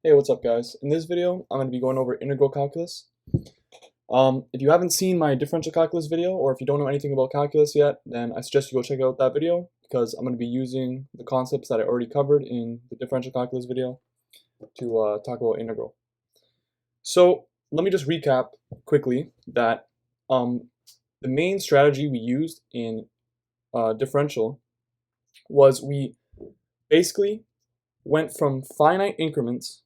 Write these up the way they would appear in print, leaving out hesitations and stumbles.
Hey, what's up guys? In this video, I'm going to be going over integral calculus. If you haven't seen my differential calculus video, or if you don't know anything about calculus yet, then I suggest you go check out that video because I'm going to be using the concepts that I already covered in the differential calculus video to talk about integral. So let me just recap quickly that the main strategy we used in differential was we basically went from finite increments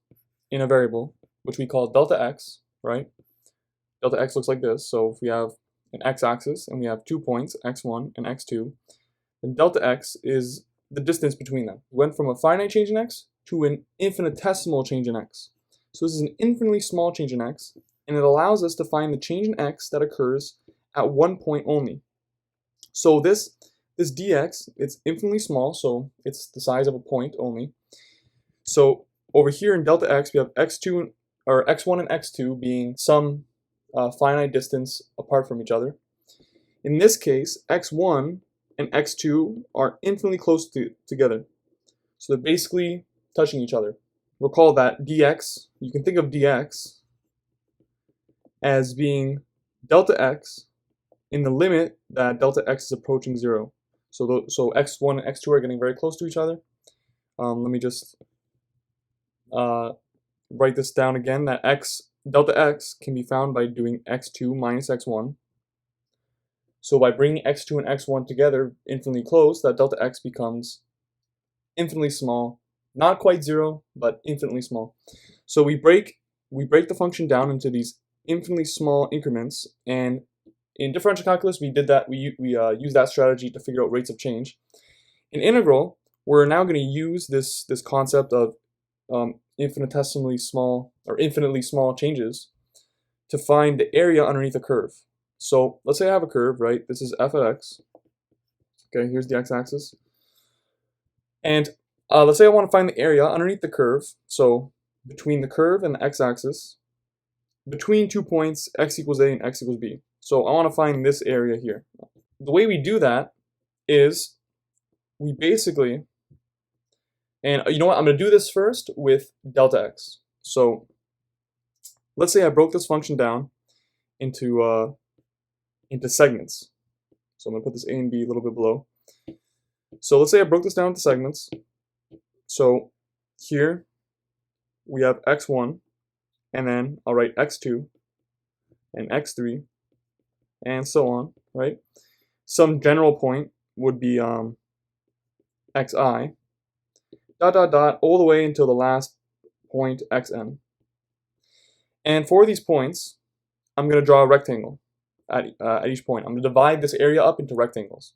in a variable, which we call delta x, right? Delta x looks like this. So if we have an x-axis and we have 2 points, x1 and x2, then delta x is the distance between them. We went from a finite change in x to an infinitesimal change in x. So this is an infinitely small change in x, and it allows us to find the change in x that occurs at one point only. So this dx, it's infinitely small, so it's the size of a point only. So over here in delta x, we have x2 or x1 and x2 being some finite distance apart from each other. In this case, x1 and x2 are infinitely close together. So they're basically touching each other. Recall that dx, you can think of dx as being delta x in the limit that delta x is approaching 0. So x1 and x2 are getting very close to each other. Let me just write this down again, that delta x can be found by doing x2 minus x1. So by bringing x2 and x1 together infinitely close, that delta x becomes infinitely small, not quite 0, but infinitely small. So we break the function down into these infinitely small increments, and in differential calculus we did that. We used that strategy to figure out rates of change. In integral, we're now going to use this concept of infinitesimally small or infinitely small changes to find the area underneath a curve. So let's say I have a curve, right? This is f of x. Okay, here's the x-axis. And let's say I want to find the area underneath the curve. So between the curve and the x-axis, between 2 points, x equals a and x equals b. So I want to find this area here. The way we do that is we basically, and you know what, I'm going to do this first with delta x. So let's say I broke this function down into segments. So I'm going to put this a and b a little bit below. So let's say I broke this down into segments. So here we have x1, and then I'll write x2 and x3 and so on, right? Some general point would be xi, dot dot dot, all the way until the last point xn. And for these points, I'm going to draw a rectangle at each point. I'm going to divide this area up into rectangles.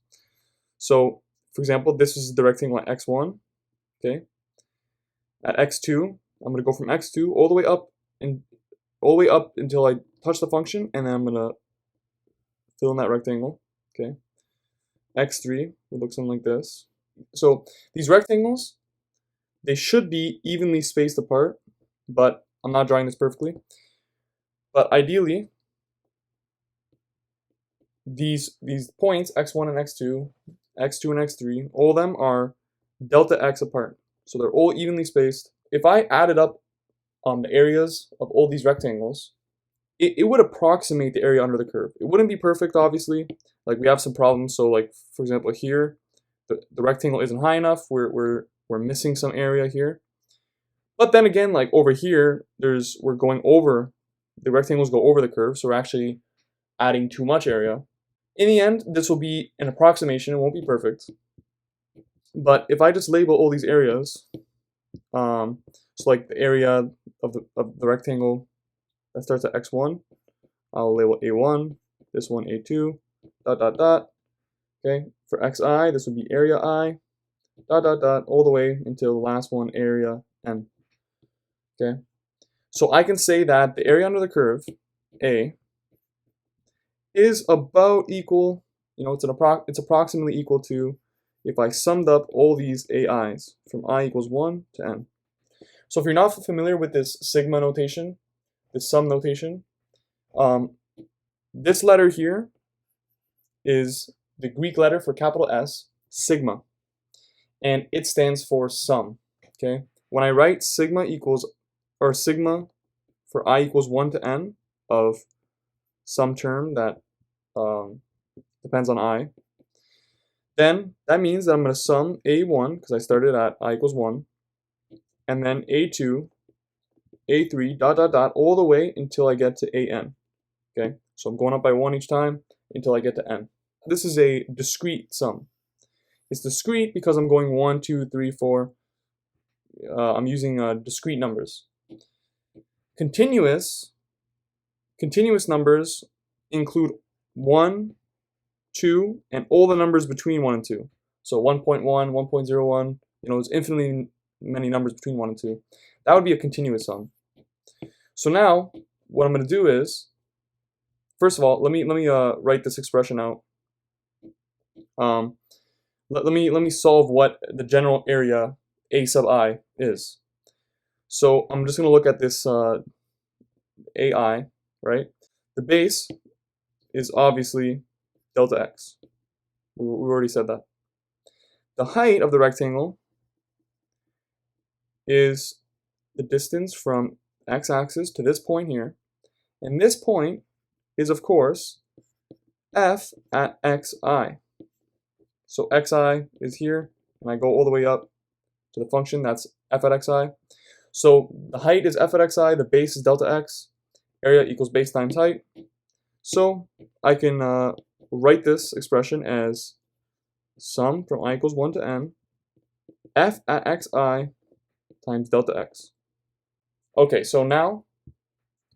So for example, this is the rectangle at x1. Okay. At x2, I'm going to go from x2 all the way up until I touch the function, and then I'm going to fill in that rectangle. Okay. x3 would look something like this. So these rectangles, they should be evenly spaced apart, but I'm not drawing this perfectly. But ideally, these points, x1 and x2 and x3, all of them are delta x apart. So they're all evenly spaced. If I added up the areas of all these rectangles, it would approximate the area under the curve. It wouldn't be perfect, obviously. Like, we have some problems. So like, for example, here, the rectangle isn't high enough. We're missing some area here. But then again, like over here, we're going over, the rectangles go over the curve, so we're actually adding too much area. In the end, this will be an approximation. It won't be perfect. But if I just label all these areas, so like the area of the rectangle that starts at x1, I'll label a1, this one a2, dot dot dot. Okay, for xi, this would be area I, dot dot dot, all the way until the last one, area n. Okay, so I can say that the area under the curve, A, is about equal, it's approximately equal to if I summed up all these AIs from I equals 1 to n. So if you're not familiar with this sigma notation, this sum notation, this letter here is the Greek letter for capital S, sigma, and it stands for sum. Okay, when I write sigma equals or sigma for I equals 1 to n of some term that depends on I, then that means that I'm going to sum a1, because I started at I equals 1, and then a2, a3, dot, dot, dot, all the way until I get to an. Okay, so I'm going up by 1 each time until I get to n. This is a discrete sum. It's discrete because I'm going 1, 2, 3, 4. I'm using discrete numbers. Continuous numbers include 1, 2, and all the numbers between 1 and 2. So 1.1, 1.01, there's infinitely many numbers between 1 and 2. That would be a continuous sum. So now, what I'm going to do is, first of all, let me write this expression out. Let me solve what the general area A sub I is. So I'm just going to look at this AI, right? The base is obviously delta x. We already said that. The height of the rectangle is the distance from x-axis to this point here. And this point is, of course, f at xi. So xi is here, and I go all the way up to the function that's f at xi. So the height is f at xi, the base is delta x, area equals base times height. So I can write this expression as sum from I equals 1 to n, f at xi times delta x. Okay, so now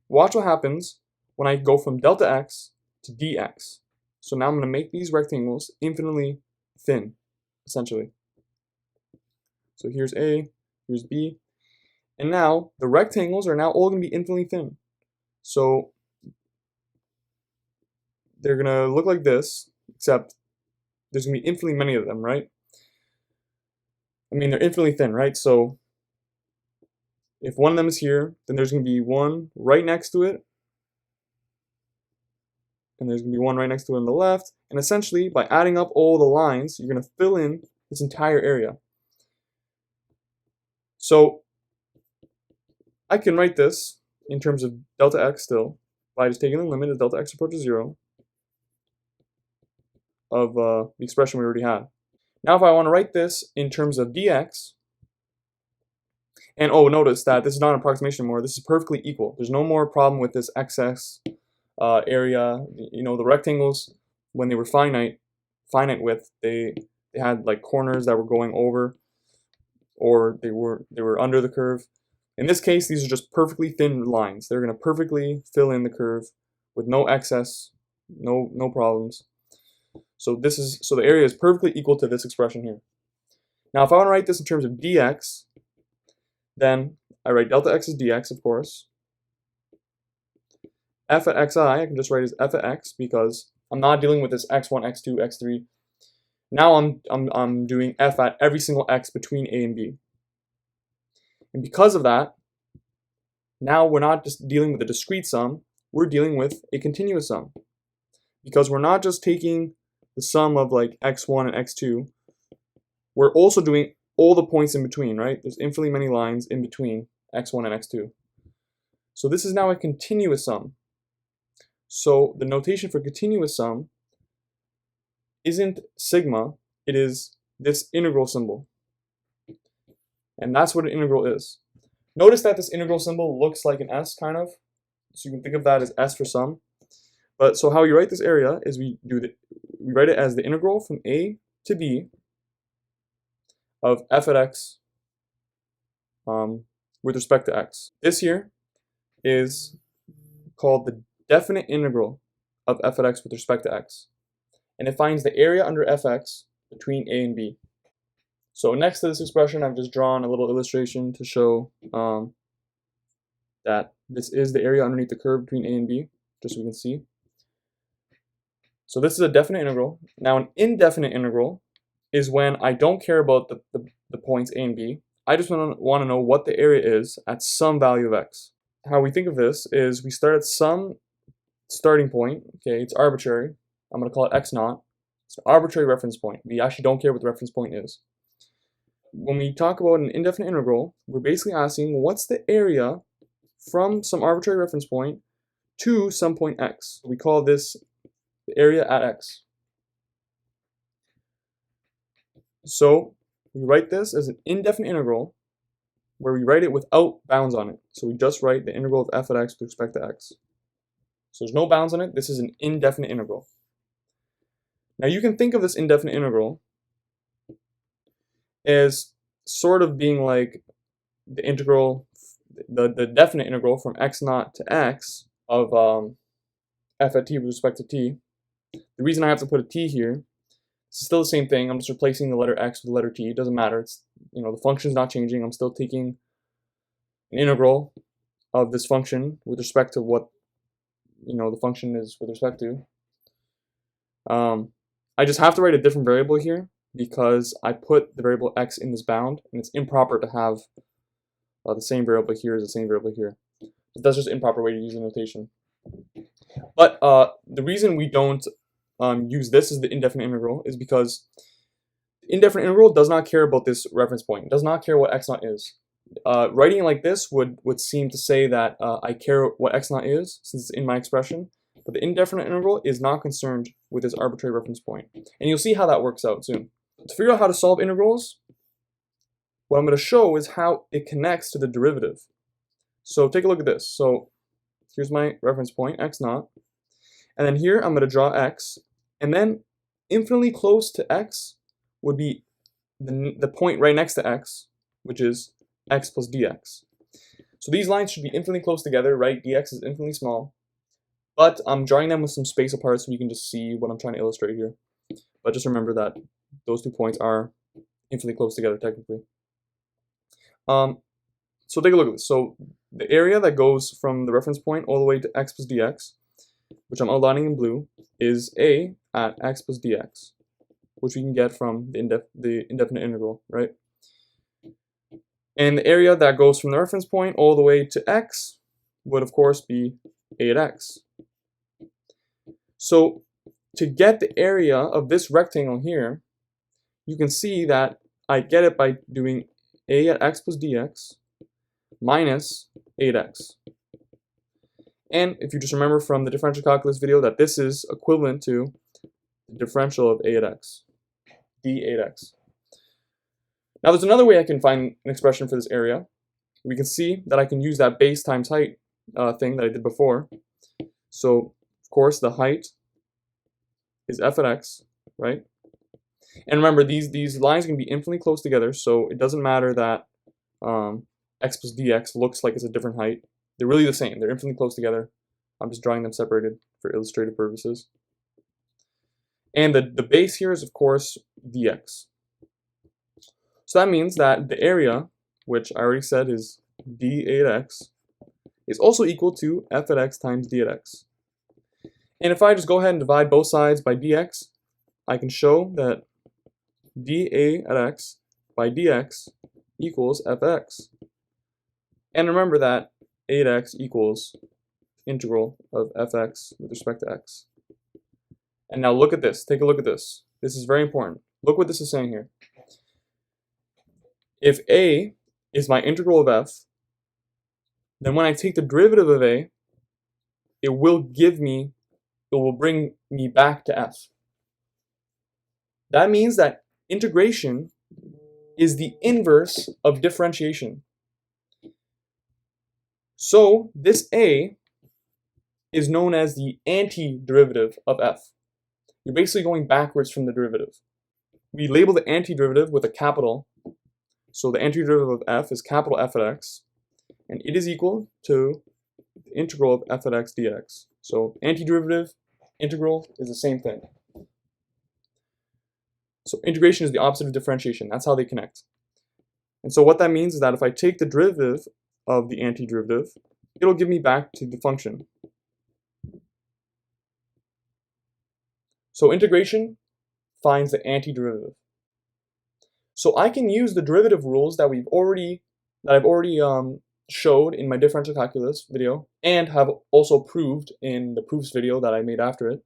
watch what happens when I go from delta x to dx. So now I'm going to make these rectangles infinitely thin, essentially. So here's A, here's B, and now the rectangles are now all going to be infinitely thin. So they're going to look like this, except there's going to be infinitely many of them, right? I mean, they're infinitely thin, right? So if one of them is here, then there's going to be one right next to it, and there's going to be one right next to it on the left, and essentially, by adding up all the lines, you're going to fill in this entire area. So I can write this in terms of delta x still, by just taking the limit as delta x approaches 0 of the expression we already had. Now if I want to write this in terms of dx, and oh, notice that this is not an approximation anymore, this is perfectly equal. There's no more problem with this excess area. The rectangles, when they were finite width, they had like corners that were going over, or they were under the curve. In this case, these are just perfectly thin lines. They're going to perfectly fill in the curve with no excess, no problems. So the area is perfectly equal to this expression here. Now if I want to write this in terms of dx, then I write delta x as dx, of course. F at xi, I can just write as f at x, because I'm not dealing with this x1, x2, x3. Now I'm doing f at every single x between a and b. And because of that, now we're not just dealing with a discrete sum, we're dealing with a continuous sum. Because we're not just taking the sum of like x1 and x2, we're also doing all the points in between, right? There's infinitely many lines in between x1 and x2. So this is now a continuous sum. So the notation for continuous sum isn't sigma, it is this integral symbol. And that's what an integral is. Notice that this integral symbol looks like an S, kind of. So you can think of that as S for sum. But so how you write this area is we write it as the integral from A to B of f at x with respect to x. This here is called the definite integral of f at x with respect to x. And it finds the area under fx between a and b. So next to this expression, I've just drawn a little illustration to show that this is the area underneath the curve between a and b, just so we can see. So this is a definite integral. Now an indefinite integral is when I don't care about the points a and b. I just want to know what the area is at some value of x. How we think of this is we start at some starting point. Okay, it's arbitrary. I'm going to call it x naught. It's an arbitrary reference point. We actually don't care what the reference point is. When we talk about an indefinite integral, we're basically asking what's the area from some arbitrary reference point to some point x. We call this the area at x. So we write this as an indefinite integral where we write it without bounds on it. So we just write the integral of f at x with respect to x. So there's no bounds on it. This is an indefinite integral. Now you can think of this indefinite integral as sort of being like the integral, the definite integral from x naught to x of f at t with respect to t. The reason I have to put a t here, it's still the same thing. I'm just replacing the letter x with the letter t. It doesn't matter. It's, the function's not changing. I'm still taking an integral of this function with respect to what the function is with respect to. I just have to write a different variable here because I put the variable x in this bound, and it's improper to have the same variable here as the same variable here. That's just an improper way to use the notation. But the reason we don't use this as the indefinite integral is because the indefinite integral does not care about this reference point. It does not care what x naught is. Writing it like this would seem to say that I care what x naught is since it's in my expression, but the indefinite integral is not concerned with this arbitrary reference point. And you'll see how that works out soon. To figure out how to solve integrals, what I'm going to show is how it connects to the derivative. So take a look at this. So here's my reference point, x naught. And then here I'm going to draw x. And then infinitely close to x would be the point right next to x, which is x plus dx. So these lines should be infinitely close together, right? Dx is infinitely small. But I'm drawing them with some space apart so you can just see what I'm trying to illustrate here. But just remember that those 2 points are infinitely close together technically. So take a look at this. So the area that goes from the reference point all the way to x plus dx, which I'm outlining in blue, is a at x plus dx, which we can get from the indefinite integral, right? And the area that goes from the reference point all the way to x would of course be a at x. So to get the area of this rectangle here, you can see that I get it by doing a at x plus dx minus a at x. And if you just remember from the differential calculus video that this is equivalent to the differential of a at x, d a at x. Now there's another way I can find an expression for this area. We can see that I can use that base times height thing that I did before. So of course the height is f at x, right? And remember these lines can be infinitely close together, so it doesn't matter that x plus dx looks like it's a different height. They're really the same. They're infinitely close together. I'm just drawing them separated for illustrative purposes. And the base here is of course dx. So that means that the area, which I already said is d a at x, is also equal to f at x times d at x. And if I just go ahead and divide both sides by dx, I can show that dA at x by dx equals f at x. And remember that a at x equals integral of fx with respect to x. And now look at this. Take a look at this. This is very important. Look what this is saying here. If a is my integral of f, then when I take the derivative of a, it will bring me back to f. That means that integration is the inverse of differentiation. So this a is known as the antiderivative of f. You're basically going backwards from the derivative. We label the antiderivative with a capital. So the antiderivative of f is capital F at x, and it is equal to the integral of f at x dx. So antiderivative, integral is the same thing. So integration is the opposite of differentiation. That's how they connect. And so what that means is that if I take the derivative of the antiderivative, it'll give me back to the function. So integration finds the antiderivative. So I can use the derivative rules that I've already showed in my differential calculus video and have also proved in the proofs video that I made after it.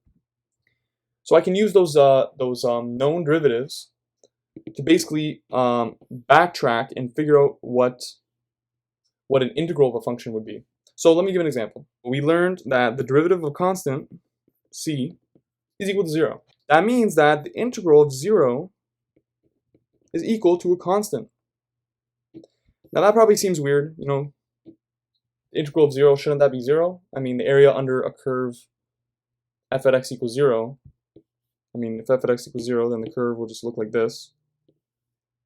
So I can use those known derivatives to basically backtrack and figure out what an integral of a function would be. So let me give an example. We learned that the derivative of a constant, c, is equal to 0. That means that the integral of 0 is equal to a constant. Now that probably seems weird, you know, the integral of 0, shouldn't that be 0? I mean, the area under a curve f at x equals 0, I mean, if f at x equals 0, then the curve will just look like this.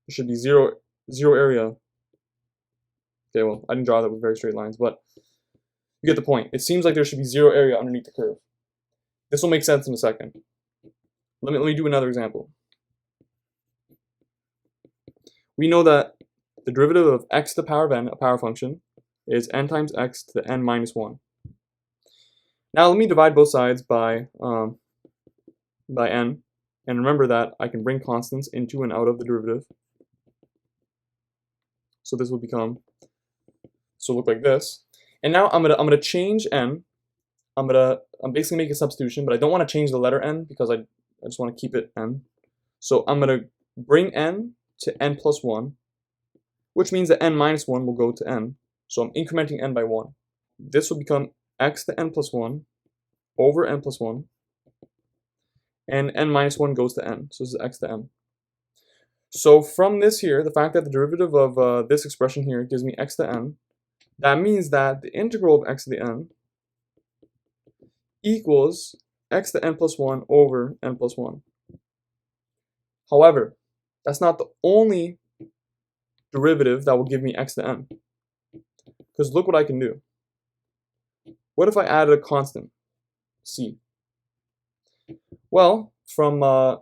There should be zero area. Okay, well, I didn't draw that with very straight lines, but you get the point. It seems like there should be 0 area underneath the curve. This will make sense in a second. Let me do another example. We know that the derivative of x to the power of n, a power function, is n times x to the n minus 1. Now let me divide both sides by n, and remember that I can bring constants into and out of the derivative. So this will become, so look like this. And now I'm gonna change n. I'm basically making a substitution, but I don't want to change the letter n because I just want to keep it n. So I'm gonna bring n to n plus 1, which means that n minus 1 will go to n. So I'm incrementing n by 1. This will become x to n plus 1 over n plus 1, and n minus 1 goes to n. So this is x to n. So from this here, the fact that the derivative of this expression here gives me x to n, that means that the integral of x to the n equals x to n plus 1 over n plus 1. However, that's not the only derivative that will give me x to n. Because look what I can do. What if I added a constant, c? Well, from our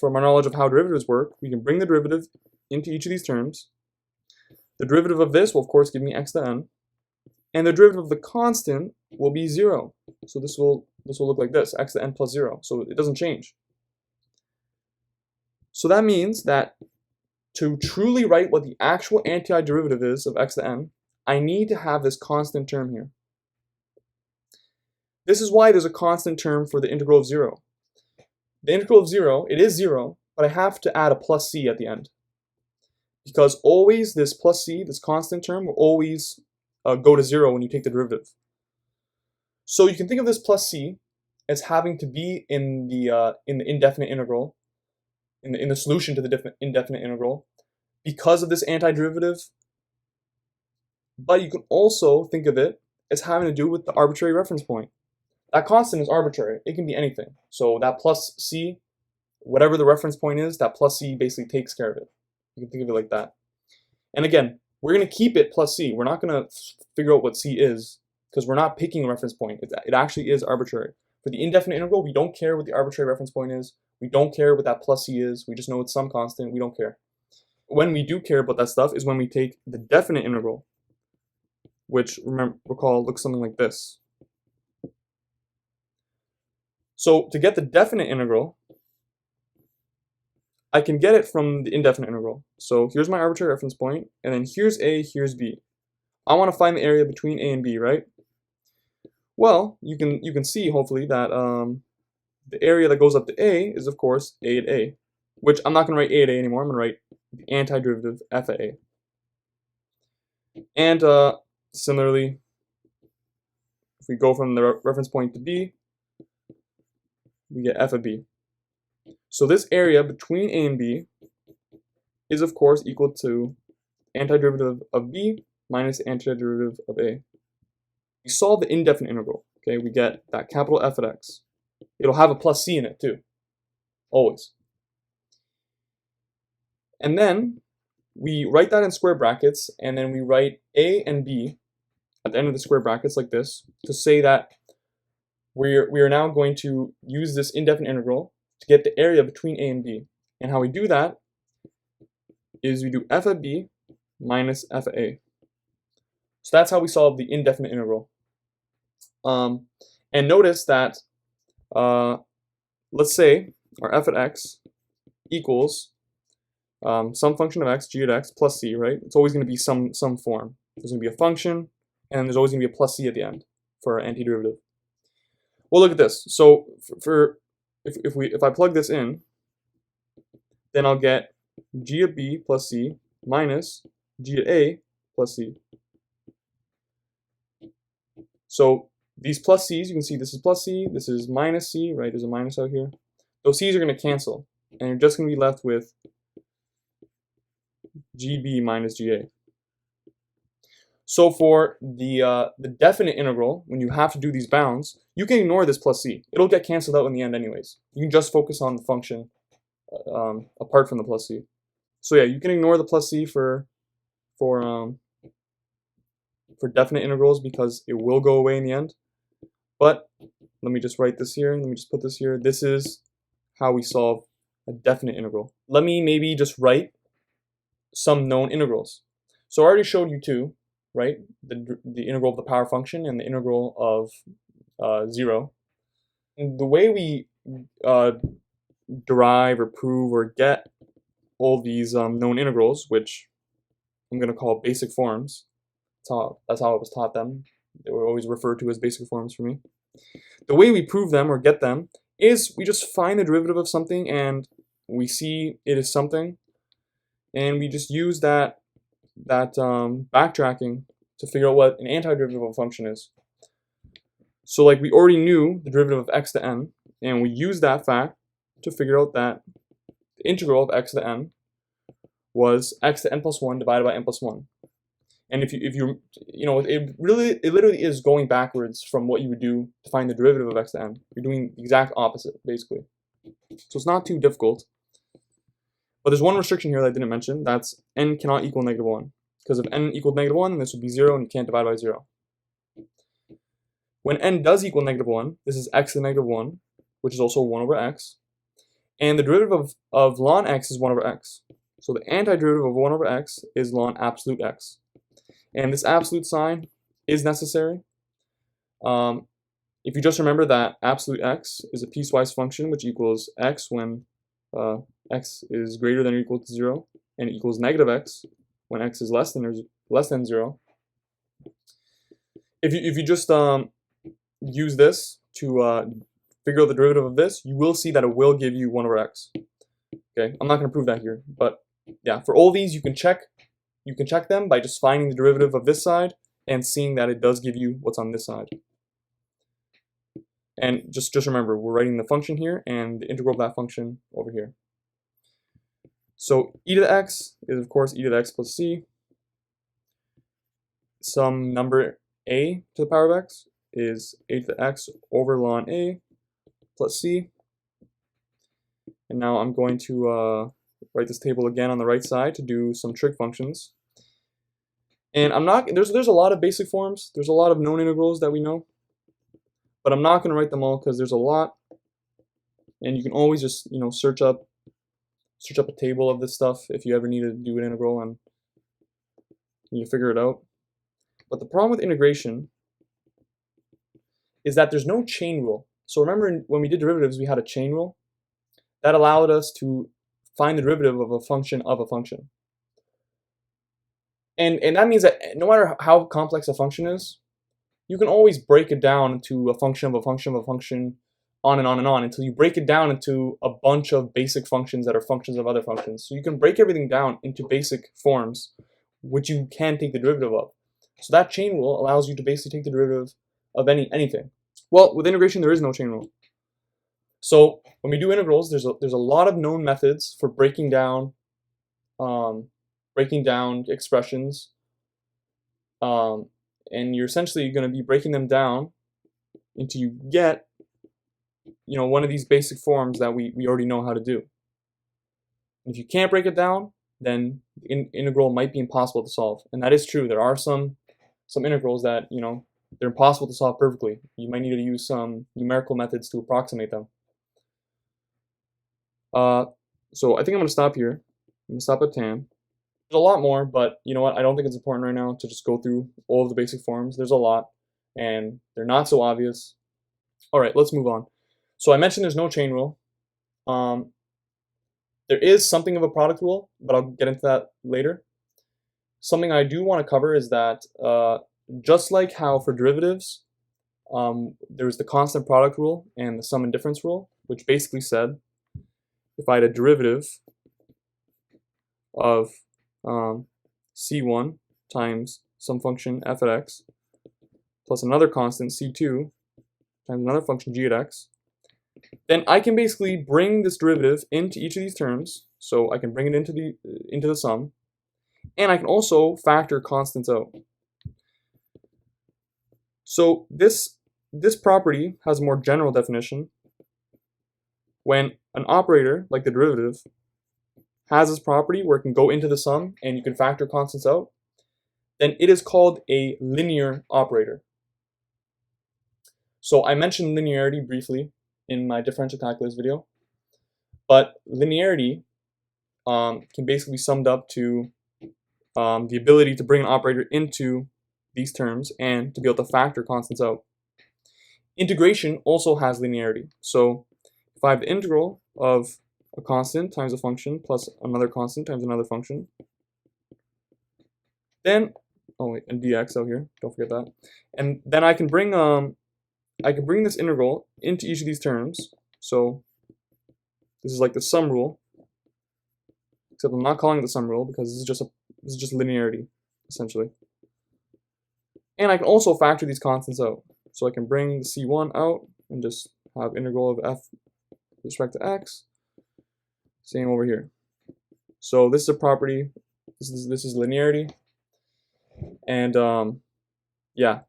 knowledge of how derivatives work, we can bring the derivative into each of these terms. The derivative of this will, of course, give me x to n. And the derivative of the constant will be 0. So this will look like this, x to n plus 0. So it doesn't change. So that means that to truly write what the actual antiderivative is of x to n, I need to have this constant term here. This is why there's a constant term for the integral of 0. The integral of 0, it is 0, but I have to add a plus c at the end. Because always this plus c, this constant term, will always go to 0 when you take the derivative. So you can think of this plus c as having to be in the indefinite integral, in the solution to the indefinite integral, because of this antiderivative. But you can also think of it as having to do with the arbitrary reference point. That constant is arbitrary. It can be anything. So that plus c, whatever the reference point is, that plus c basically takes care of it. You can think of it like that. And again, we're going to keep it plus c. We're not going to figure out what c is because we're not picking a reference point. It actually is arbitrary. For the indefinite integral, we don't care what the arbitrary reference point is. We don't care what that plus c is. We just know it's some constant. We don't care. When we do care about that stuff is when we take the definite integral, which, recall, looks something like this. So to get the definite integral, I can get it from the indefinite integral. So here's my arbitrary reference point, and then here's a, here's b. I want to find the area between a and b, right? Well, you can see hopefully that the area that goes up to a is of course a at a, which I'm not going to write a at a anymore. I'm going to write the antiderivative f at a. And similarly, if we go from the reference point to b, we get f of b. So this area between a and b is of course equal to antiderivative of b minus antiderivative of a. We solve the indefinite integral. Okay, we get that capital F at x. It'll have a plus c in it too, always. And then we write that in square brackets, and then we write a and b at the end of the square brackets like this to say that we are now going to use this indefinite integral to get the area between a and b. And how we do that is we do f of b minus f of a. So that's how we solve the indefinite integral. And notice that, let's say our f at x equals some function of x, g at x, plus c, right? It's always going to be some form. There's going to be a function, and there's always going to be a plus c at the end for our antiderivative. Well, look at this. So if I plug this in, then I'll get g of b plus c minus g of a plus c. So these plus c's, you can see this is plus c, this is minus c, right? There's a minus out here. Those c's are going to cancel, and you're just going to be left with gb minus ga. So for the definite integral, when you have to do these bounds, you can ignore this plus c. It'll get canceled out in the end anyways. You can just focus on the function apart from the plus c. So yeah, you can ignore the plus c for definite integrals because it will go away in the end. But let me just write this here. Let me just put this here. This is how we solve a definite integral. Let me maybe just write some known integrals. So I already showed you two, right? The integral of the power function and the integral of 0. And the way we derive or prove or get all these known integrals, which I'm going to call basic forms, that's how I was taught them. They were always referred to as basic forms for me. The way we prove them or get them is we just find the derivative of something and we see it is something, and we just use that backtracking to figure out what an antiderivative of a function is. So like we already knew the derivative of x to n, and we use that fact to figure out that the integral of x to n was x to n plus 1 divided by n plus 1. And if you know, it literally is going backwards from what you would do to find the derivative of x to n. You're doing the exact opposite, basically. So it's not too difficult. But there's one restriction here that I didn't mention. That's n cannot equal negative 1. Because if n equaled negative 1, this would be 0, and you can't divide by 0. When n does equal negative 1, this is x to the negative 1, which is also 1 over x. And the derivative of ln x is 1 over x. So the antiderivative of 1 over x is ln absolute x. And this absolute sign is necessary. If you just remember that absolute x is a piecewise function which equals x when x is greater than or equal to 0, and it equals negative x when x is less than 0. If you just use this to figure out the derivative of this, you will see that it will give you 1 over x. Okay, I'm not going to prove that here, but yeah, for all these you can check them by just finding the derivative of this side and seeing that it does give you what's on this side. And just remember, we're writing the function here and the integral of that function over here. So e to the x is of course e to the x plus c. Some number a to the power of x is a to the x over ln a plus c. And now I'm going to write this table again on the right side to do some trig functions. And there's a lot of basic forms, there's a lot of known integrals that we know, but I'm not going to write them all because there's a lot, and you can always just search up a table of this stuff if you ever need to do an integral and you figure it out. But the problem with integration is that there's no chain rule. So remember when we did derivatives, we had a chain rule that allowed us to find the derivative of a function of a function. And that means that no matter how complex a function is, you can always break it down into a function of a function of a function, on and on and on, until you break it down into a bunch of basic functions that are functions of other functions. So you can break everything down into basic forms, which you can take the derivative of. So that chain rule allows you to basically take the derivative of anything. Well, with integration, there is no chain rule. So when we do integrals, there's a lot of known methods for breaking down expressions, and you're essentially going to be breaking them down until you get one of these basic forms that we already know how to do. And if you can't break it down, then the integral might be impossible to solve. And that is true. There are some integrals that they're impossible to solve perfectly. You might need to use some numerical methods to approximate them. So I think I'm going to stop here. I'm going to stop at tan. There's a lot more, but you know what? I don't think it's important right now to just go through all of the basic forms. There's a lot, and they're not so obvious. All right, let's move on. So I mentioned there's no chain rule. There is something of a product rule, but I'll get into that later. Something I do want to cover is that just like how for derivatives, there's the constant product rule and the sum and difference rule, which basically said if I had a derivative of c1 times some function f at x, plus another constant c2 times another function g at x, then I can basically bring this derivative into each of these terms. So I can bring it into the sum, and I can also factor constants out. So this property has a more general definition. When an operator, like the derivative, has this property where it can go into the sum and you can factor constants out, then it is called a linear operator. So I mentioned linearity briefly in my differential calculus video, but linearity can basically be summed up to the ability to bring an operator into these terms and to be able to factor constants out. Integration also has linearity. So if I have the integral of a constant times a function plus another constant times another function, then, oh wait, and dx out here, don't forget that. And then I can bring this integral into each of these terms. So this is like the sum rule, except I'm not calling it the sum rule because this is just linearity, essentially. And I can also factor these constants out. So I can bring the c1 out and just have integral of f with respect to x. Same over here. So this is a property. This is linearity. And yeah.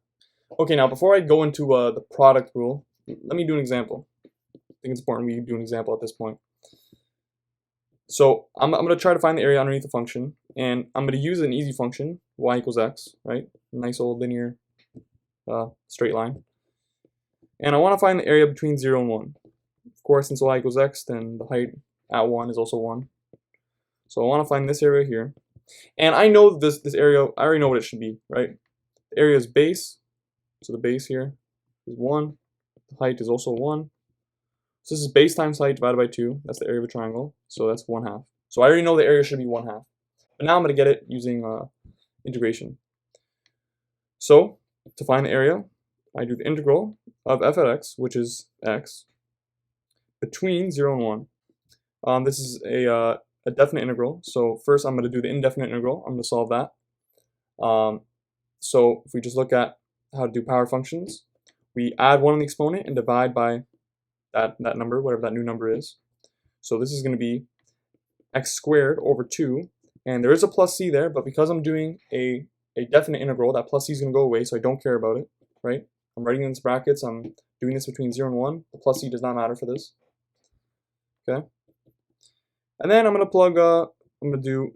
Okay, now before I go into the product rule, let me do an example. I think it's important we do an example at this point. So I'm going to try to find the area underneath the function, and I'm going to use an easy function, y equals x, right? Nice old linear straight line. And I want to find the area between 0 and 1. Of course, since y equals x, then the height at 1 is also 1. So I want to find this area here. And I know this area, I already know what it should be, right? The area is base, so the base here is 1. The height is also 1. So this is base times height divided by 2. That's the area of a triangle, so that's 1/2. So I already know the area should be 1/2. But now I'm going to get it using integration. So to find the area, I do the integral of f at x, which is x, between 0 and 1. This is a definite integral. So first I'm going to do the indefinite integral. I'm going to solve that. So if we just look at how to do power functions, we add 1 in the exponent and divide by that number, whatever that new number is. So this is going to be x squared over 2, and there is a plus c there, but because I'm doing a definite integral, that plus c is going to go away, so I don't care about it, right? I'm writing in these brackets, I'm doing this between 0 and 1. The plus c does not matter for this. Okay? And then I'm going to plug in the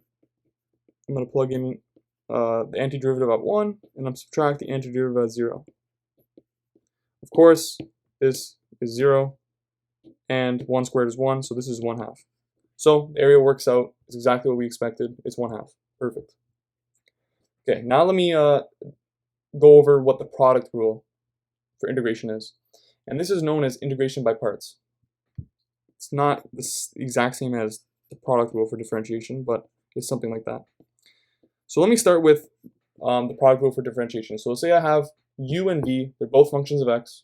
antiderivative at 1, and I'm subtract the antiderivative at 0. Of course, this is 0, and 1 squared is 1, so this is 1/2. So the area works out. It's exactly what we expected. It's 1/2. Perfect. Okay, now let me go over what the product rule for integration is. And this is known as integration by parts. It's not the exact same as the product rule for differentiation, but it's something like that. So let me start with the product rule for differentiation. So say I have u and v, they're both functions of x.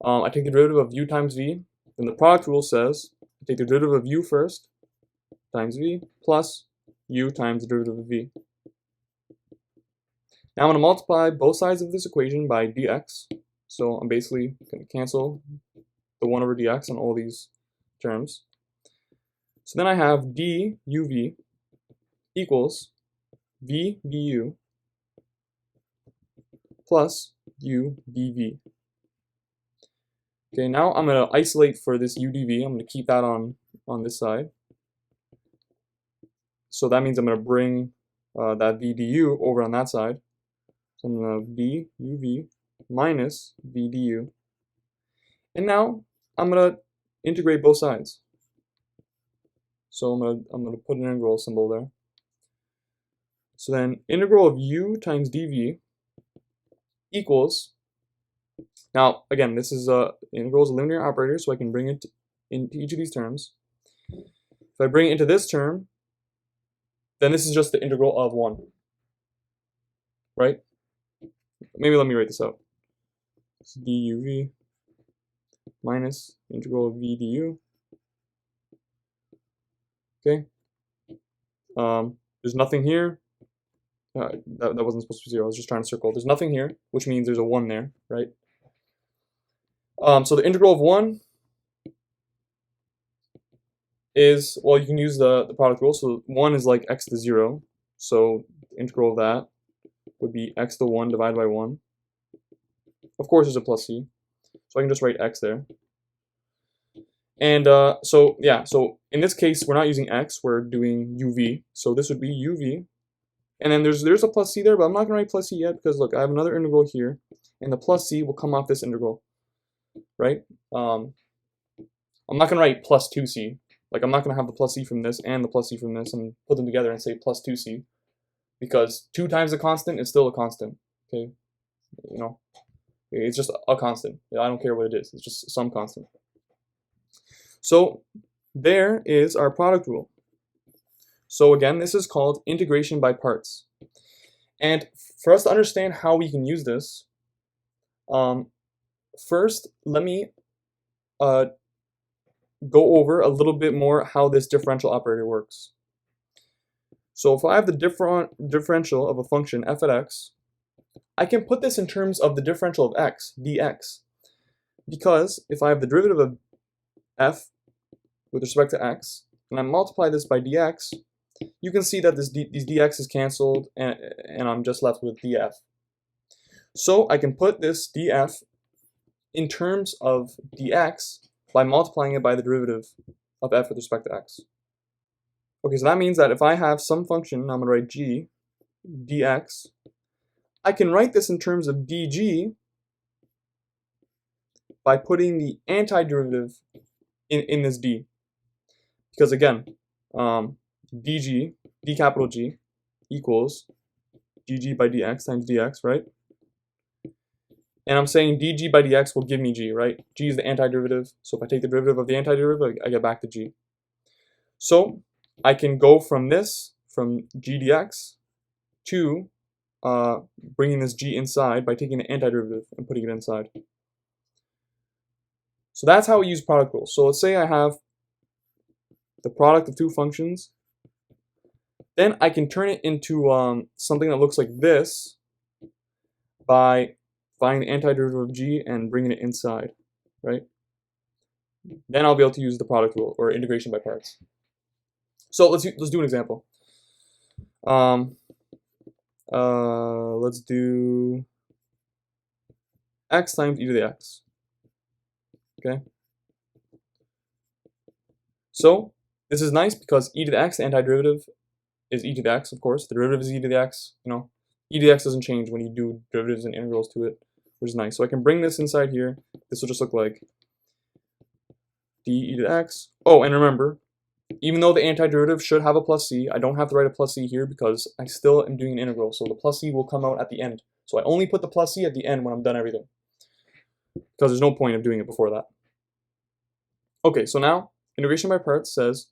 I take the derivative of u times v, then the product rule says I take the derivative of u first times v plus u times the derivative of v. Now I'm going to multiply both sides of this equation by dx. So I'm basically going to cancel the 1 over dx on all these terms. So then I have d uv equals v du plus u dv. Okay, now I'm going to isolate for this u dv. I'm going to keep that on this side. So that means I'm going to bring that v du over on that side. So I'm going to have d uv minus v du. And now I'm going to integrate both sides. So I'm going to put an integral symbol there. So then integral of u times dv equals, now again, this is integral is a linear operator, so I can bring it into each of these terms. If I bring it into this term, then this is just the integral of 1, right? Maybe let me write this out. It's duv minus integral of v du. Okay. There's nothing here, that wasn't supposed to be 0. I was just trying to circle. There's nothing here, which means there's a 1 there, right? So the integral of 1 is, well, you can use the product rule. So 1 is like x to 0. So the integral of that would be x to 1 divided by 1. Of course, there's a plus c. So I can just write x there. And so in this case, we're not using x, we're doing uv. So this would be uv. And then there's a plus c there, but I'm not going to write plus c yet because, look, I have another integral here. And the plus c will come off this integral, right? I'm not going to write plus 2c. Like, I'm not going to have the plus c from this and the plus c from this and put them together and say plus 2c. Because 2 times a constant is still a constant, okay? You know, it's just a constant. I don't care what it is. It's just some constant. So there is our product rule. So again, this is called integration by parts. And for us to understand how we can use this, first, let me go over a little bit more how this differential operator works. So if I have the differential of a function f at x, I can put this in terms of the differential of x, dx. Because if I have the derivative of f with respect to x, and I multiply this by dx, you can see that these dx is canceled, and I'm just left with df. So I can put this df in terms of dx by multiplying it by the derivative of f with respect to x. Okay, so that means that if I have some function, I'm going to write g dx, I can write this in terms of dg by putting the antiderivative in this d. Because again, dg, d capital G, equals dg by dx times dx, right? And I'm saying dg by dx will give me g, right? G is the antiderivative, so if I take the derivative of the antiderivative, I get back to g. So I can go from this, from g dx, to bringing this g inside by taking the antiderivative and putting it inside. So that's how we use product rules. So let's say I have the product of 2 functions. Then I can turn it into something that looks like this by finding the antiderivative of g and bringing it inside, right? Then I'll be able to use the product rule, or integration by parts. So let's do an example. Let's do x times e to the x. Okay. So this is nice because e to the x, the antiderivative, is e to the x, of course. The derivative is e to the x. You know, e to the x doesn't change when you do derivatives and integrals to it, which is nice. So I can bring this inside here. This will just look like d e to the x. Oh, and remember, even though the antiderivative should have a plus c, I don't have to write a plus c here because I still am doing an integral. So the plus c will come out at the end. So I only put the plus c at the end when I'm done everything, because there's no point of doing it before that. Okay, so now integration by parts says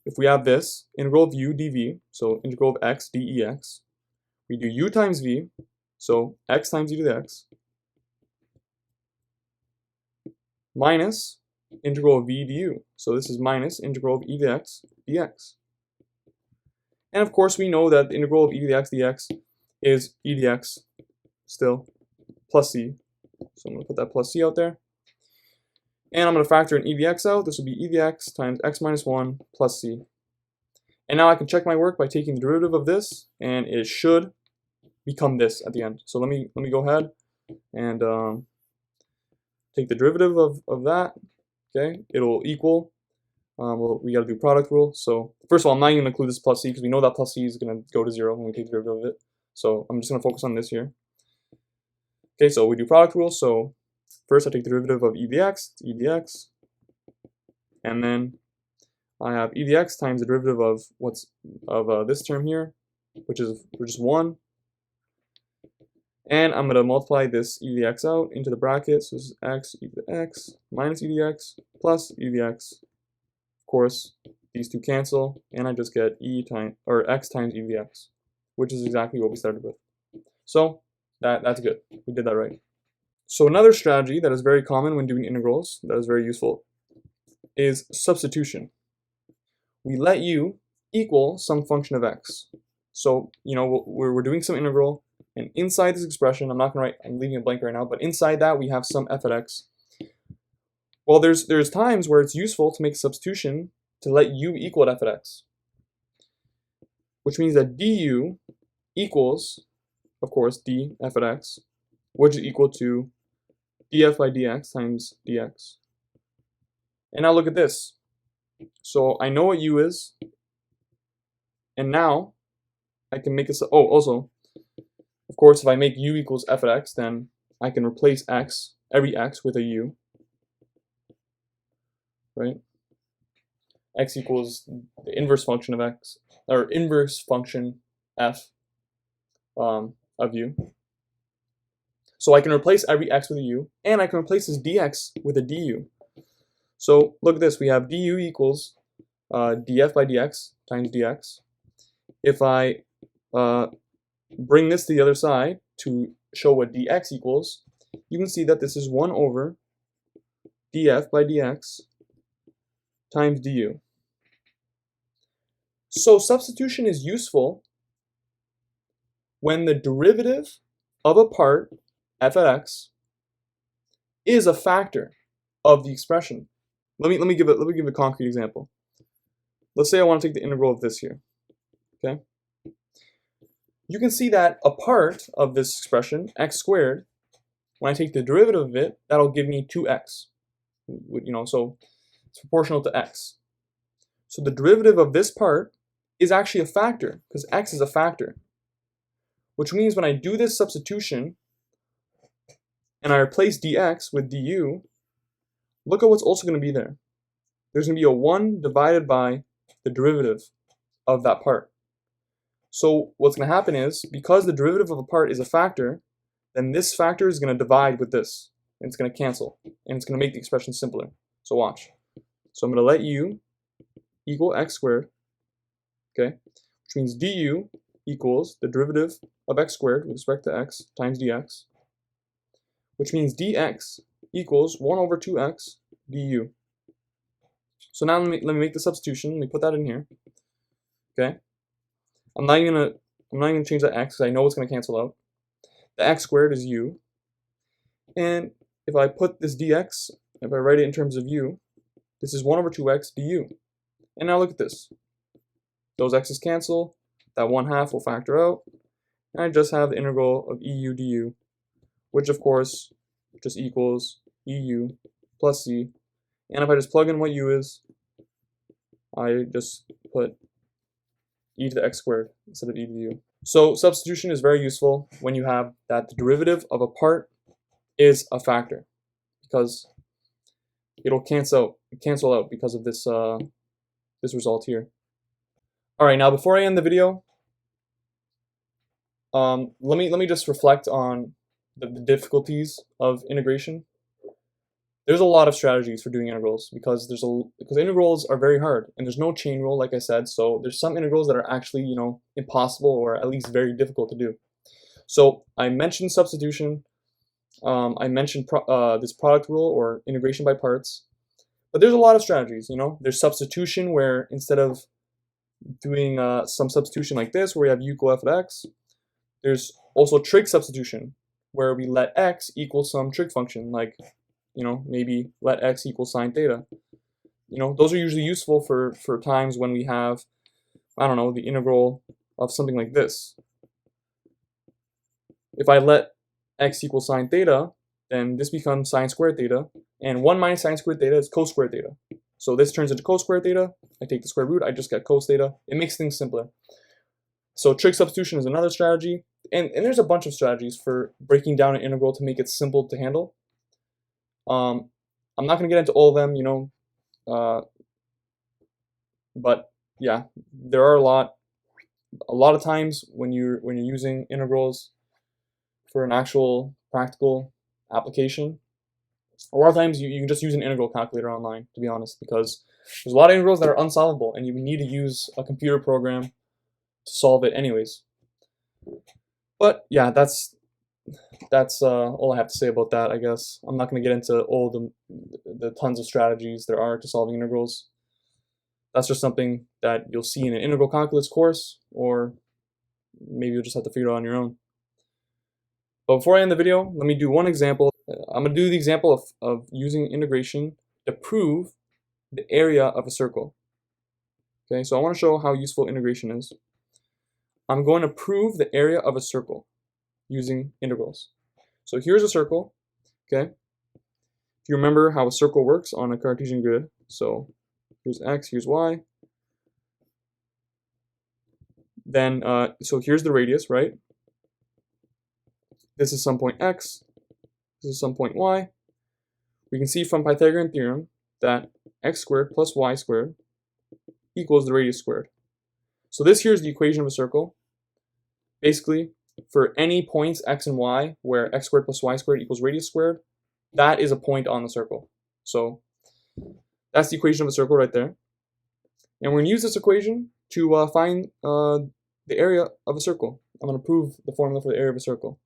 if we have this integral of u dv, so integral of x dex, we do u times v, so x times e to the x, minus integral of v du. So this is minus integral of e to the x dx. And of course we know that the integral of e to the x dx is e dx still plus c. So I'm going to put that plus c out there. And I'm going to factor in e dx out. This will be e dx times x minus 1 plus c. And now I can check my work by taking the derivative of this, and it should become this at the end. So let me go ahead and take the derivative of that. Okay, it'll equal, well, we got to do product rule. So first of all, I'm not even going to include this plus c because we know that plus c is going to go to 0 when we take the derivative of it. So I'm just going to focus on this here. Okay, so we do product rule. So first I take the derivative of e dx, and then I have e dx times the derivative of this term here, which is just 1. And I'm going to multiply this e dx out into the bracket. So this is x e to the x minus e dx plus e dx. Of course, these two cancel, and I just get x times e dx, which is exactly what we started with. So that's good. We did that right. So another strategy that is very common when doing integrals, that is very useful, is substitution. We let u equal some function of x. So, you know, we're doing some integral, and inside this expression, I'm leaving it blank right now, but inside that we have some f at x. Well, there's times where it's useful to make a substitution to let u equal f at x, which means that du equals, of course, d f at x, which is equal to df by dx times dx. And now look at this. So I know what u is, and now I can make a, also, of course, if I make u equals f at x, then I can replace every x with a u, right? X equals the inverse function of x, or inverse function f of u. So I can replace every x with a u, and I can replace this dx with a du. So look at this, we have du equals df by dx times dx. If I bring this to the other side to show what dx equals, you can see that this is 1 over df by dx times du. So substitution is useful when the derivative of a part, f at x, is a factor of the expression. Let me give a concrete example. Let's say I want to take the integral of this here. Okay? You can see that a part of this expression, x squared, when I take the derivative of it, that'll give me 2x. You know, so it's proportional to x. So the derivative of this part is actually a factor, because x is a factor. Which means when I do this substitution, and I replace dx with du, look at what's also going to be there. There's going to be a 1 divided by the derivative of that part. So what's going to happen is, because the derivative of a part is a factor, then this factor is going to divide with this, and it's going to cancel, and it's going to make the expression simpler. So watch. So I'm going to let u equal x squared, okay, which means du equals the derivative of x squared with respect to x times dx, which means dx equals 1 over 2x du. So now let me make the substitution. Let me put that in here. Okay. I'm not even gonna change that x because I know it's gonna cancel out. The x squared is u, and if I put this dx, if I write it in terms of u, this is 1 over 2x du. And now look at this. Those x's cancel. That 1/2 will factor out, and I just have the integral of eu du, which of course just equals eu plus c. And if I just plug in what u is, I just put e to the x squared instead of e to the u. So substitution is very useful when you have that the derivative of a part is a factor, because it'll cancel out because of this this result here. All right, now before I end the video, let me just reflect on the difficulties of integration. There's a lot of strategies for doing integrals because integrals are very hard, and there's no chain rule, like I said. So there's some integrals that are actually, you know, impossible or at least very difficult to do. So I mentioned substitution. I mentioned this product rule or integration by parts. But there's a lot of strategies. You know, there's substitution where instead of doing some substitution like this, where we have u equal f at x, there's also trig substitution where we let x equal some trig function, like, you know, maybe let x equal sine theta. You know, those are usually useful for times when we have, I don't know, the integral of something like this. If I let x equal sine theta, then this becomes sine squared theta, and 1 minus sine squared theta is cos squared theta. So this turns into cos squared theta. I take the square root, I just get cos theta. It makes things simpler. So trig substitution is another strategy, and there's a bunch of strategies for breaking down an integral to make it simple to handle. I'm not going to get into all of them, you know, but yeah, there are a lot of times when you're using integrals for an actual practical application. A lot of times you can just use an integral calculator online, to be honest, because there's a lot of integrals that are unsolvable, and you need to use a computer program to solve it anyways. But yeah, that's all I have to say about that, I guess. I'm not going to get into all the tons of strategies there are to solving integrals. That's just something that you'll see in an integral calculus course, or maybe you'll just have to figure it out on your own. But before I end the video, let me do one example. I'm going to do the example of using integration to prove the area of a circle. Okay, so I want to show how useful integration is. I'm going to prove the area of a circle using integrals. So here's a circle, okay? If you remember how a circle works on a Cartesian grid, so here's x, here's y. Then, so here's the radius, right? This is some point x, this is some point y. We can see from Pythagorean theorem that x squared plus y squared equals the radius squared. So this here is the equation of a circle. Basically, for any points x and y where x squared plus y squared equals radius squared, that is a point on the circle. So that's the equation of a circle right there. And we're going to use this equation to find the area of a circle. I'm going to prove the formula for the area of a circle.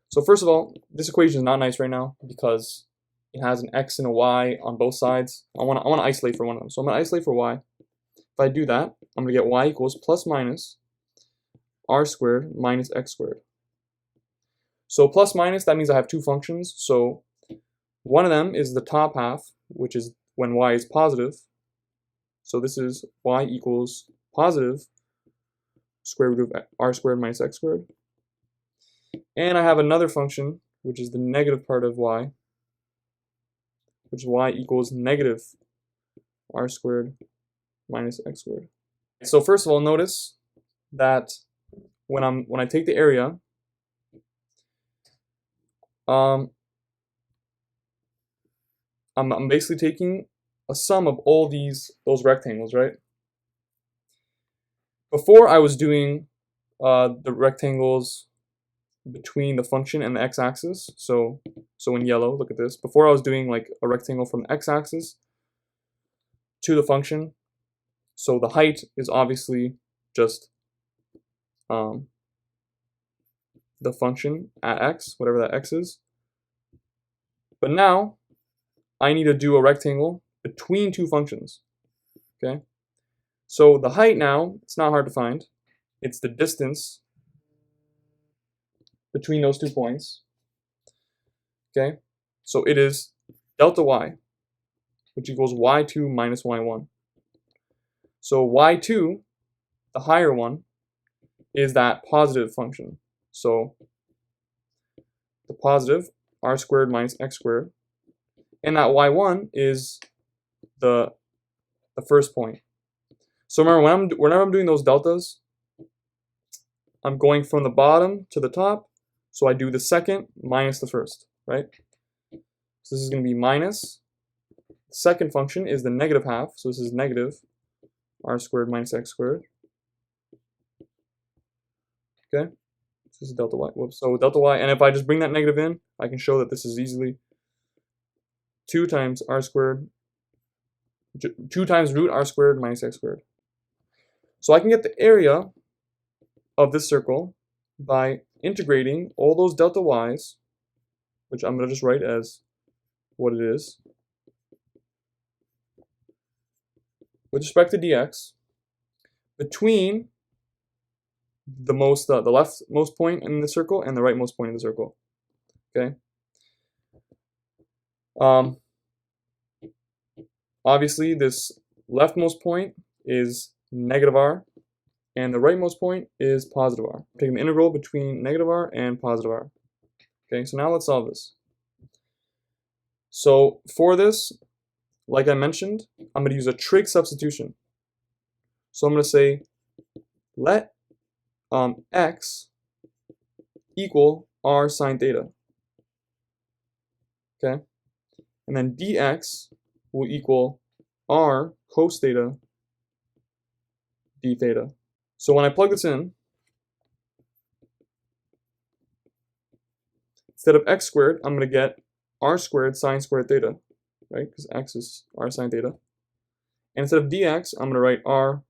So first of all, this equation is not nice right now because it has an x and a y on both sides. I want to isolate for one of them. So I'm going to isolate for y. If I do that, I'm going to get y equals plus minus r squared minus x squared. So plus minus, that means I have two functions. So one of them is the top half, which is when y is positive. So this is y equals positive square root of r squared minus x squared. And I have another function, which is the negative part of y, which is y equals negative r squared minus x squared. So first of all, notice that when I take the area, I'm basically taking a sum of all those rectangles, right? Before I was doing the rectangles between the function and the x-axis. So in yellow, look at this. Before I was doing like a rectangle from the x-axis to the function. So the height is obviously just the function at x, whatever that x is. But now I need to do a rectangle between two functions. Okay. So the height now, it's not hard to find. It's the distance between those 2 points. Okay. So it is delta y, which equals y2 minus y1. So y2, the higher one, is that positive function. So the positive r squared minus x squared. And that y1 is the first point. So remember, whenever I'm doing those deltas, I'm going from the bottom to the top. So I do the second minus the first, right? So this is going to be minus. The second function is the negative half. So this is negative r squared minus x squared. Okay. So this is delta y. Whoops. So delta y. And if I just bring that negative in, I can show that this is easily 2 times r squared, 2 times root r squared minus x squared. So I can get the area of this circle by integrating all those delta y's, which I'm going to just write as what it is, with respect to dx, between the leftmost point in the circle and the rightmost point in the circle. Okay. Obviously, this leftmost point is negative r, and the rightmost point is positive r. I'm taking the integral between negative r and positive r. Okay, so now let's solve this. So for this, like I mentioned, I'm going to use a trig substitution. So I'm going to say let x equal r sine theta. Okay, and then dx will equal r cos theta d theta. So when I plug this in, instead of x squared, I'm going to get r squared sine squared theta, right? Because x is r sine theta. And instead of dx, I'm going to write r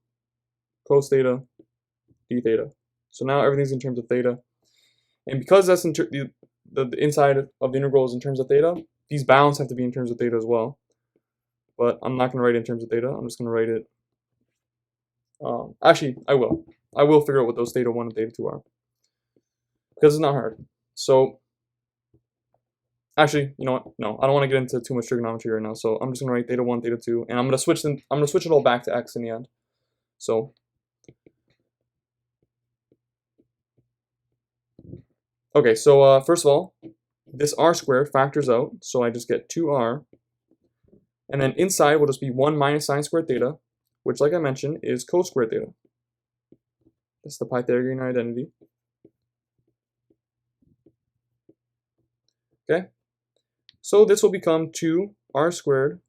cos theta d theta. So now everything's in terms of theta. And because that's the inside of the integral is in terms of theta, these bounds have to be in terms of theta as well. But I'm not going to write it in terms of theta. I'm just going to write it. Actually, I will. I will figure out what those theta 1 and theta 2 are, because it's not hard. So actually, you know what? No, I don't want to get into too much trigonometry right now. So I'm just gonna write theta 1, theta 2, and I'm gonna switch them. I'm gonna switch it all back to x in the end. So okay, so first of all, this r squared factors out, so I just get 2r, and then inside will just be 1 minus sine squared theta, which, like I mentioned, is cos squared theta. That's the Pythagorean identity. Okay, so this will become 2r squared.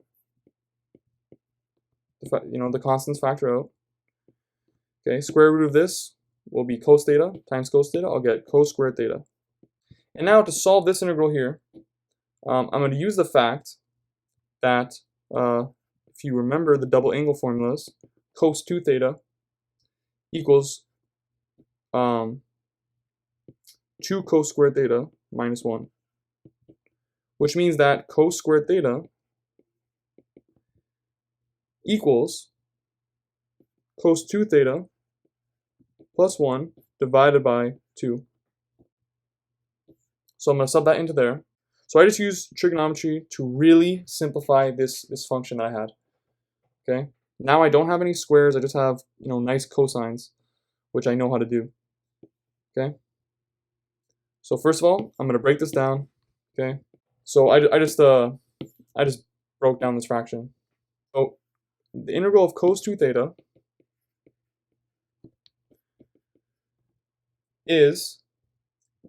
You know, the constants factor out. Okay, square root of this will be cos theta times cos theta. I'll get cos squared theta. And now to solve this integral here, I'm going to use the fact that if you remember the double angle formulas, cos 2 theta equals 2 cos squared theta minus 1, which means that cos squared theta equals cos 2 theta plus 1 divided by 2. So I'm going to sub that into there. So I just use trigonometry to really simplify this function that I had. Okay. Now I don't have any squares. I just have, you know, nice cosines, which I know how to do. Okay. So first of all, I'm going to break this down. Okay. So I just broke down this fraction. So the integral of cos 2 theta is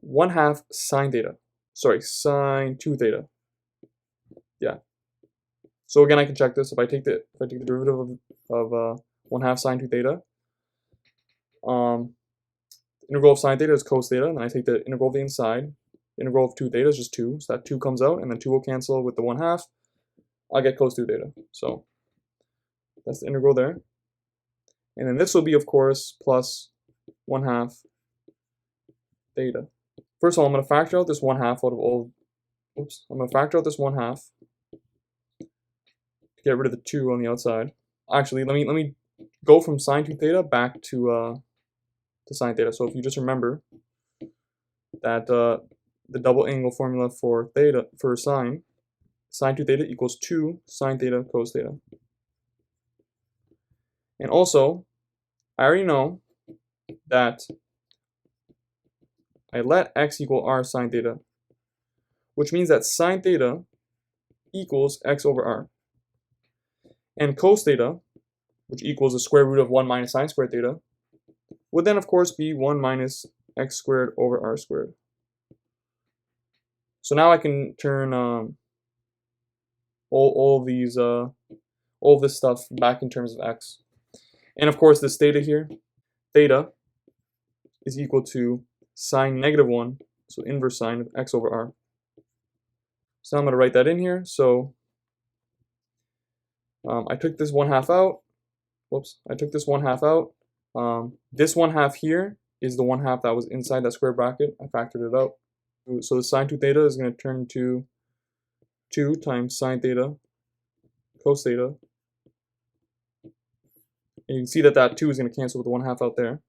1/2 sine theta. Sorry, sine 2 theta. Yeah. So again, I can check this. If I take the derivative of 1/2 sine 2 theta, integral of sine theta is cos theta, and then I take the integral of the inside. Integral of 2 theta is just 2, so that 2 comes out, and then 2 will cancel with the 1/2. I'll get cos 2 theta. So that's the integral there. And then this will be, of course, plus 1/2 theta. First of all, I'm going to factor out this 1/2 out of all. Oops. I'm going to factor out this 1/2 to get rid of the 2 on the outside. Actually, let me go from sine 2 theta back to sine theta. So if you just remember that the double angle formula for sine 2 theta equals 2 sine theta cos theta. And also, I already know that I let x equal r sine theta, which means that sine theta equals x over r. And cos theta, which equals the square root of 1 minus sine squared theta, would then of course be 1 minus x squared over r squared. So now I can turn all of this stuff back in terms of x. And of course this theta here, theta is equal to sine -1, so inverse sine of x over r. So now I'm going to write that in here. So I took this 1/2 out. Whoops, I took this 1/2 out. This 1/2 here is the 1/2 that was inside that square bracket. I factored it out. So the sine 2 theta is going to turn into 2 times sine theta cos theta. And you can see that that 2 is going to cancel with the 1/2 out there.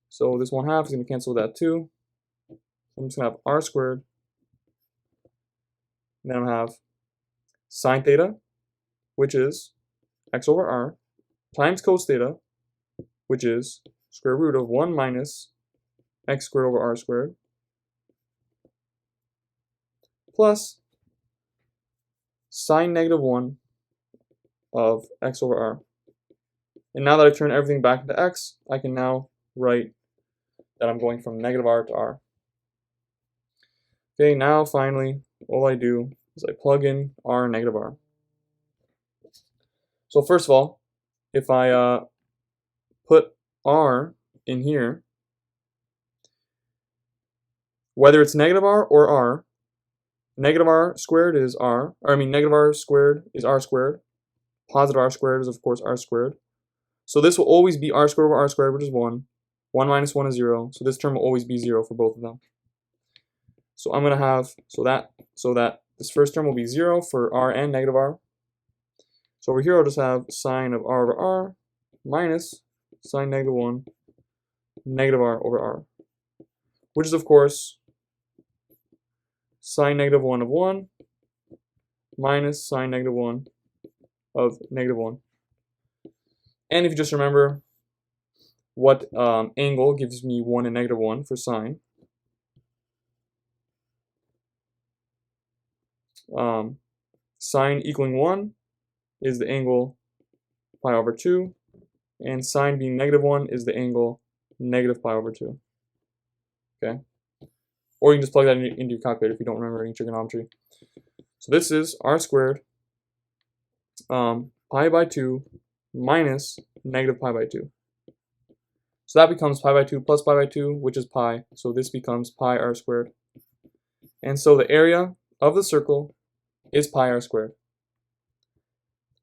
So this 1/2 is going to cancel with that 2. I'm just going to have r squared. And then I have sine theta, which is x over r, times cos theta, which is square root of 1 minus x squared over r squared, plus sine -1 of x over r. And now that I've turned everything back into x, I can now write that I'm going from -r to r. Okay, now finally, all I do is I plug in r and -r. So first of all, if I put r in here, whether it's -r or r, -r squared is r, or I mean -r squared is r squared, positive r squared is of course r squared. So this will always be r squared over r squared, which is 1. 1 minus 1 is 0, so this term will always be 0 for both of them. So I'm going to have, so that this first term will be 0 for r and -r. So over here I'll just have sine of r over r minus sine -1 negative r over r, which is of course sine negative 1 of 1 minus sine negative 1 of negative 1. And if you just remember what angle gives me 1 and negative 1 for sine, sine equaling 1 is the angle pi over 2, and sine being negative 1 is the angle negative pi over 2. Okay? Or you can just plug that into your calculator if you don't remember any trigonometry. So this is r squared pi by 2 minus negative pi by 2. So that becomes pi by 2 plus pi by 2, which is pi. So this becomes pi r squared. And so the area of the circle is pi r squared.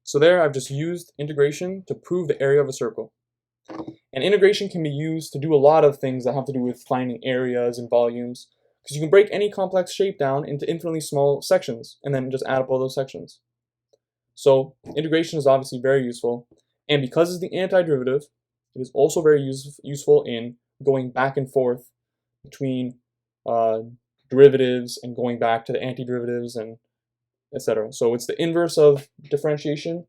So there I've just used integration to prove the area of a circle. And integration can be used to do a lot of things that have to do with finding areas and volumes, because you can break any complex shape down into infinitely small sections and then just add up all those sections. So integration is obviously very useful, and because it's the antiderivative, it is also very useful in going back and forth between derivatives and going back to the antiderivatives and etc. So it's the inverse of differentiation,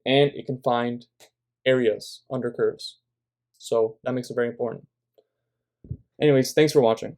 and it can find areas under curves. So that makes it very important. Anyways, thanks for watching.